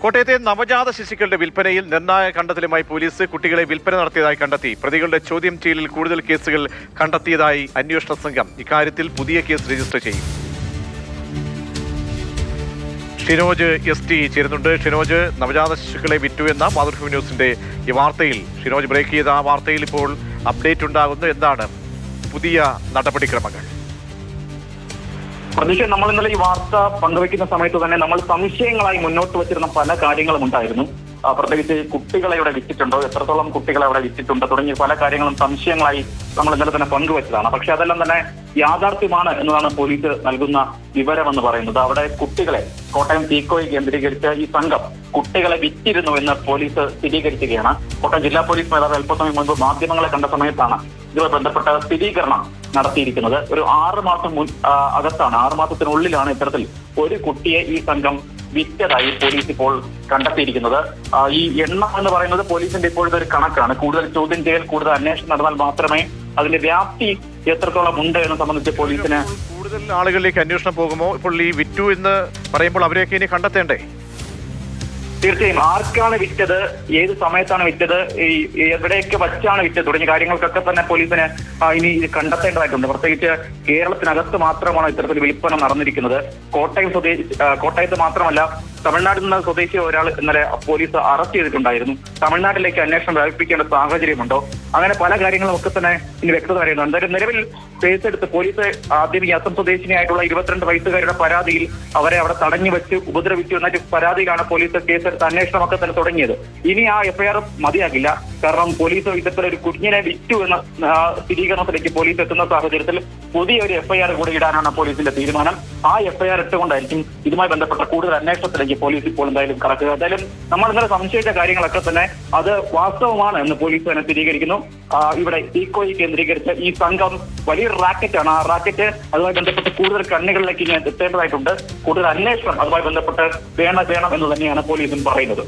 കോട്ടയത്തെ നവജാത ശിശുക്കളുടെ വിൽപ്പനയിൽ നിർണായക കണ്ടെത്തലുമായി പോലീസ് കുട്ടികളെ വിൽപ്പന നടത്തിയതായി കണ്ടെത്തി. പ്രതികളുടെ ചോദ്യം ചെയ്യലിൽ കൂടുതൽ കേസുകൾ കണ്ടെത്തിയതായി അന്വേഷണ സംഘം. ഇക്കാര്യത്തിൽ പുതിയ കേസ് രജിസ്റ്റർ ചെയ്യും. ഷിനോജ് എസ് ടി ചേരുന്നുണ്ട്. ഷിനോജ്, നവജാത ശിശുക്കളെ വിറ്റു എന്ന മാതൃഭൂമി ന്യൂസിന്റെ ഈ വാർത്തയിൽ ഷിനോജ് ബ്രേക്ക് ചെയ്ത ആ വാർത്തയിൽ ഇപ്പോൾ അപ്ഡേറ്റ് ഉണ്ടാകുന്നു. എന്താണ് പുതിയ നടപടിക്രമങ്ങൾ? പ്രതീക്ഷ, നമ്മൾ ഇന്നലെ ഈ വാർത്ത പങ്കുവെക്കുന്ന സമയത്ത് തന്നെ നമ്മൾ സംശയങ്ങളായി മുന്നോട്ട് വെച്ചിരുന്ന പല കാര്യങ്ങളും ഉണ്ടായിരുന്നു. പ്രത്യേകിച്ച് കുട്ടികളെ ഇവിടെ വിറ്റിട്ടുണ്ടോ, എത്രത്തോളം കുട്ടികളെ അവിടെ വിറ്റിട്ടുണ്ടോ തുടങ്ങിയ പല കാര്യങ്ങളും സംശയങ്ങളായി നമ്മൾ ഇന്നലെ തന്നെ പങ്കുവച്ചതാണ്. പക്ഷെ അതെല്ലാം തന്നെ യാഥാർത്ഥ്യമാണ് എന്നതാണ് പോലീസ് നൽകുന്ന വിവരമെന്ന് പറയുന്നത്. അവിടെ കുട്ടികളെ കോട്ടയം തീക്കോയി കേന്ദ്രീകരിച്ച് ഈ സംഘം കുട്ടികളെ വിറ്റിരുന്നു എന്ന് പോലീസ് സ്ഥിരീകരിക്കുകയാണ്. കോട്ടയം ജില്ലാ പോലീസ് മേധാവി അല്പസമയം മുൻപ് മാധ്യമങ്ങളെ കണ്ട സമയത്താണ് ഇതുമായി ബന്ധപ്പെട്ട സ്ഥിരീകരണം നടത്തിയിരിക്കുന്നത്. ഒരു 6 മാസം അകത്താണ്, 6 മാസത്തിനുള്ളിലാണ് ഇത്തരത്തിൽ ഒരു കുട്ടിയെ ഈ സംഘം വിറ്റതായി പോലീസ് ഇപ്പോൾ കണ്ടെത്തിയിരിക്കുന്നത്. ഈ എണ്ണം എന്ന് പറയുന്നത് പോലീസിന്റെ ഇപ്പോഴത്തെ ഒരു കണക്കാണ്. കൂടുതൽ ചോദ്യം ചെയ്യൽ, കൂടുതൽ അന്വേഷണം നടന്നാൽ മാത്രമേ അതിന്റെ വ്യാപ്തി എത്രത്തോളം ഉണ്ട് എന്ന് സംബന്ധിച്ച് പോലീസിന് കൂടുതൽ ആളുകളിലേക്ക് അന്വേഷണം പോകുമോ? ഇപ്പോൾ ഈ വിറ്റു എന്ന് പറയുമ്പോൾ അവരെയൊക്കെ ഇനി കണ്ടെത്തേണ്ടേ? തീർച്ചയായും ആർക്കാണ് വിറ്റത്, ഏത് സമയത്താണ് വിറ്റത്, എവിടെയൊക്കെ വച്ചാണ് വിറ്റത് തുടങ്ങിയ കാര്യങ്ങൾക്കൊക്കെ തന്നെ പോലീസിന് ഇനി കണ്ടെത്തേണ്ടതായിട്ടുണ്ട്. പ്രത്യേകിച്ച് കേരളത്തിനകത്ത് മാത്രമാണ് ഇത്തരത്തിൽ വിൽപ്പന നടന്നിരിക്കുന്നത്. കോട്ടയത്ത് മാത്രമല്ല, തമിഴ്നാട്ടിൽ നിന്ന് സ്വദേശി ഒരാൾ ഇന്നലെ പോലീസ് അറസ്റ്റ് ചെയ്തിട്ടുണ്ടായിരുന്നു. തമിഴ്നാട്ടിലേക്ക് അന്വേഷണം വ്യാപിപ്പിക്കേണ്ട സാഹചര്യമുണ്ടോ, അങ്ങനെ പല കാര്യങ്ങളും ഒക്കെ തന്നെ ഇനി വ്യക്തത അറിയുന്നു. എന്തായാലും നിലവിൽ കേസെടുത്ത് പോലീസ് ആദ്യം ഈ അസം സ്വദേശിനിയായിട്ടുള്ള 22 വയസ്സുകാരുടെ പരാതിയിൽ അവരെ അവിടെ തടഞ്ഞു വെച്ച് ഉപദ്രവിച്ചു എന്ന പരാതിയിലാണ് പോലീസ് കേസെടുത്ത് അന്വേഷണമൊക്കെ തന്നെ തുടങ്ങിയത്. ഇനി ആ എഫ്ഐആർ മതിയാകില്ല. കാരണം പോലീസ് ഇത്തരത്തിലൊരു കുഞ്ഞിനെ വിറ്റു എന്ന സ്ഥിരീകരണത്തിലേക്ക് പോലീസ് എത്തുന്ന സാഹചര്യത്തിൽ പുതിയൊരു എഫ്ഐആർ കൂടി ഇടാനാണ് പോലീസിന്റെ തീരുമാനം. ആ എഫ്ഐആർ ഇട്ടുകൊണ്ടായിരിക്കും ഇതുമായി ബന്ധപ്പെട്ട കൂടുതൽ അന്വേഷണത്തിലേക്ക് പോലീസ് ഇപ്പോൾ എന്തായാലും കടക്കുക. എന്തായാലും നമ്മൾ ഇന്നലെ സംശയിച്ച കാര്യങ്ങളൊക്കെ തന്നെ അത് വാസ്തവമാണ് എന്ന് പോലീസ് തന്നെ സ്ഥിരീകരിക്കുന്നു. ഇവിടെ തീക്കോയി കേന്ദ്രീകരിച്ച് ഈ സംഘം വലിയൊരു റാക്കറ്റാണ്. ആ റാക്കറ്റ് അതുമായി ബന്ധപ്പെട്ട് കൂടുതൽ കണ്ണുകളിലേക്ക് ഇനി എത്തേണ്ടതായിട്ടുണ്ട്. കൂടുതൽ അന്വേഷണം അതുമായി ബന്ധപ്പെട്ട് വേണം എന്ന് തന്നെയാണ് പോലീസും പറയുന്നത്.